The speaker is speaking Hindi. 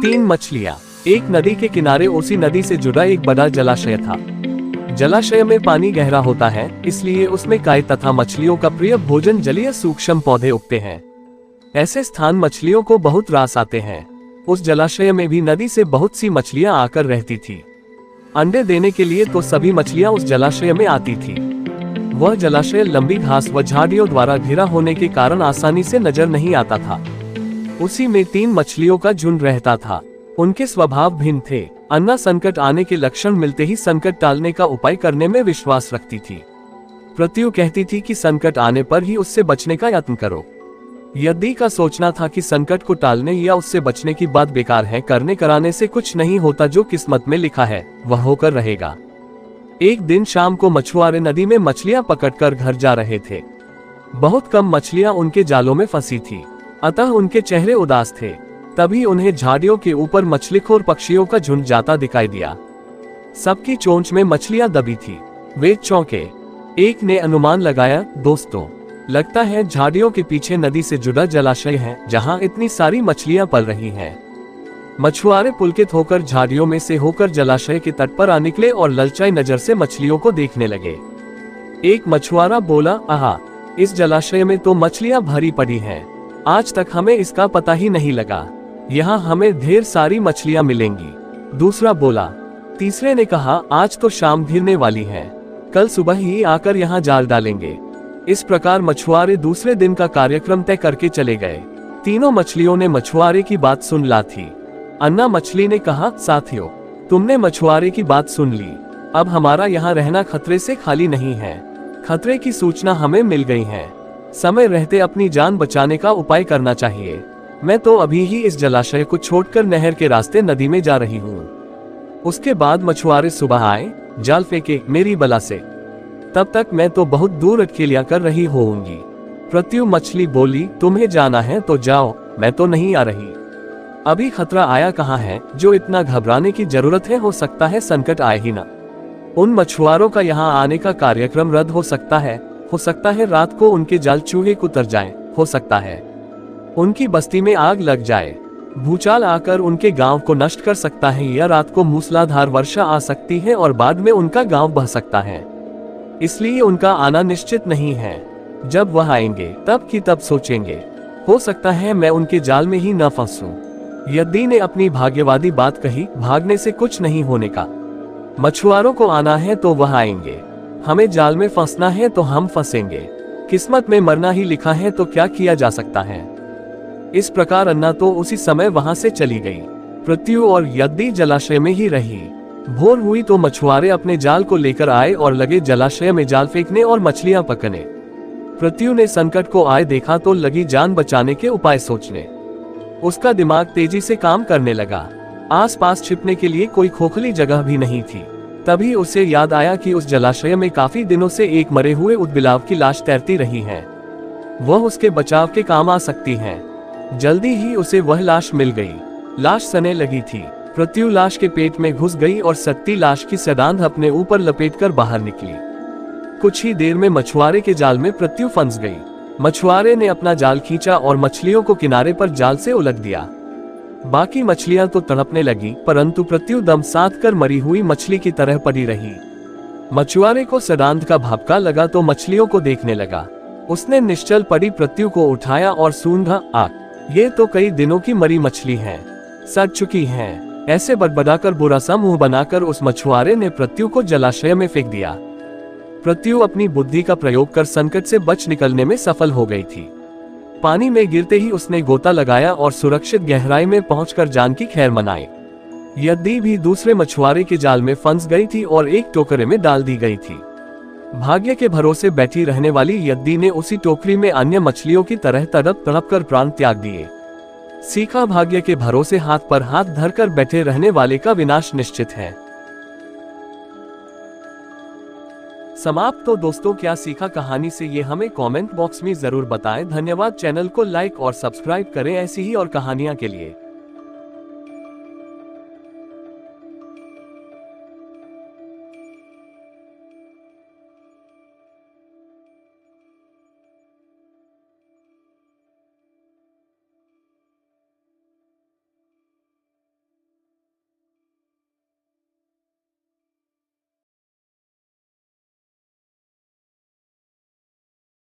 तीन मछलियाँ। एक नदी के किनारे उसी नदी से जुड़ा एक बड़ा जलाशय था। जलाशय में पानी गहरा होता है, इसलिए उसमें काई तथा मछलियों का प्रिय भोजन जलीय सूक्ष्म पौधे उगते हैं। ऐसे स्थान मछलियों को बहुत रास आते हैं। उस जलाशय में भी नदी से बहुत सी मछलियां आकर रहती थी। अंडे देने के लिए तो सभी मछलियां उस जलाशय में आती थी। वह जलाशय लंबी घास व झाड़ियों द्वारा घिरा होने के कारण आसानी से नजर नहीं आता था। उसी में तीन मछलियों का झुंड रहता था। उनके स्वभाव भिन्न थे। अन्ना संकट आने के लक्षण मिलते ही संकट टालने का उपाय करने में विश्वास रखती थी। प्रत्यु कहती थी कि संकट आने पर ही उससे बचने का यत्न करो। यदि का सोचना था कि संकट को टालने या उससे बचने की बात बेकार है, करने कराने से कुछ नहीं होता, जो किस्मत में लिखा है वह होकर रहेगा। एक दिन शाम को मछुआरे नदी में मछलियां पकड़कर घर जा रहे थे। बहुत कम मछलियां उनके जालों में फंसी थी, अतः उनके चेहरे उदास थे। तभी उन्हें झाड़ियों के ऊपर मछलीखोर पक्षियों का झुंड जाता दिखाई दिया। सबकी चोंच में मछलियां दबी थी। वे चौंके। एक ने अनुमान लगाया, दोस्तों, लगता है झाड़ियों के पीछे नदी से जुड़ा जलाशय है, जहां इतनी सारी मछलियां पल रही हैं। मछुआरे पुलकित होकर झाड़ियों में से होकर जलाशय के तट पर आ निकले और ललचाई नजर से मछलियों को देखने लगे। एक मछुआरा बोला, आहा, इस जलाशय में तो मछलियां भरी पड़ी हैं। आज तक हमें इसका पता ही नहीं लगा। यहाँ हमें ढेर सारी मछलियां मिलेंगी। दूसरा बोला। तीसरे ने कहा, आज तो शाम घिरने वाली है, कल सुबह ही आकर यहाँ जाल डालेंगे। इस प्रकार मछुआरे दूसरे दिन का कार्यक्रम तय करके चले गए। तीनों मछलियों ने मछुआरे की बात सुन ला थी। अन्ना मछली ने कहा, साथियों, तुमने मछुआरे की बात सुन ली। अब हमारा यहाँ रहना खतरे से खाली नहीं है। खतरे की सूचना हमें मिल गई है। समय रहते अपनी जान बचाने का उपाय करना चाहिए। मैं तो अभी ही इस जलाशय को छोड़कर नहर के रास्ते नदी में जा रही हूँ। उसके बाद मछुआरे सुबह आए, जाल फेंके मेरी बला से। तब तक मैं तो बहुत दूर अटकेलियां कर रही होऊंगी। प्रत्यु मछली बोली, तुम्हें जाना है तो जाओ, मैं तो नहीं आ रही। अभी खतरा आया कहाँ है, जो इतना घबराने की जरूरत है। हो सकता है संकट आए ही ना। उन मछुआरों का यहाँ आने का कार्यक्रम रद्द हो सकता है। हो सकता है रात को उनके जाल चूहे कुतर जाएं। हो सकता है उनकी बस्ती में आग लग जाए। भूचाल आकर उनके गांव को नष्ट कर सकता है, या रात को मूसलाधार वर्षा आ सकती है और बाद में उनका गांव बह सकता है। इसलिए उनका आना निश्चित नहीं है। जब वह आएंगे तब की तब सोचेंगे। हो सकता है मैं उनके जाल में ही न फंसूं। यदि ने अपनी भाग्यवादी बात कही, भागने से कुछ नहीं होने का। मछुआरों को आना है तो वह आएंगे, हमें जाल में फंसना है तो हम फंसेंगे। किस्मत में मरना ही लिखा है तो क्या किया जा सकता है। इस प्रकार अन्ना तो उसी समय वहां से चली गई। प्रत्यु और यदि जलाशय में ही रही। भोर हुई तो मछुआरे अपने जाल को लेकर आए और लगे जलाशय में जाल फेंकने और मछलियां पकड़ने। प्रत्यु ने संकट को आए देखा तो लगी जान बचाने के उपाय सोचने। उसका दिमाग तेजी से काम करने लगा। आसपास छिपने के लिए कोई खोखली जगह भी नहीं थी। तभी उसे याद आया कि उस जलाशय में काफी दिनों से एक मरे हुए ऊदबिलाव की लाश तैरती रही है। वह उसके बचाव के काम आ सकती है। जल्दी ही उसे वह लाश मिल गई। लाश सने लगी थी। प्रत्यु लाश के पेट में घुस गई और सत्ती लाश की सदांध अपने ऊपर लपेटकर बाहर निकली। कुछ ही देर में मछुआरे के जाल में प्रत्यु फंस गई। मछुआरे ने अपना जाल खींचा और मछलियों को किनारे पर जाल से उलट दिया। बाकी मछलियां तो तड़पने लगी, परंतु प्रत्यु दम साध कर मरी हुई मछली की तरह पड़ी रही। मछुआरे को सदांध का भापका लगा तो मछलियों को देखने लगा। उसने निश्चल पड़ी प्रत्यु को उठाया और सूंघा, आग, ये तो कई दिनों की मरी मछली है, सड़ चुकी है। ऐसे बड़बड़ाकर बुरा सा मुंह बनाकर उस मछुआरे ने प्रत्यु को जलाशय में फेंक दिया। प्रत्यु अपनी बुद्धि का प्रयोग कर संकट से बच निकलने में सफल हो गई थी। पानी में गिरते ही उसने गोता लगाया और सुरक्षित गहराई में पहुंचकर जान की खैर मनाई। यदि भी दूसरे मछुआरे के जाल में फंस गई थी और एक टोकरे में डाल दी गई थी। भाग्य के भरोसे बैठी रहने वाली यदि ने उसी टोकरी में अन्य मछलियों की तरह तड़प तड़प कर प्राण त्याग दिए। सीखा, भाग्य के भरोसे हाथ पर हाथ धरकर बैठे रहने वाले का विनाश निश्चित है। समाप्त। तो दोस्तों, क्या सीखा कहानी से ये हमें कमेंट बॉक्स में जरूर बताएं। धन्यवाद। चैनल को लाइक और सब्सक्राइब करें ऐसी ही और कहानियां के लिए।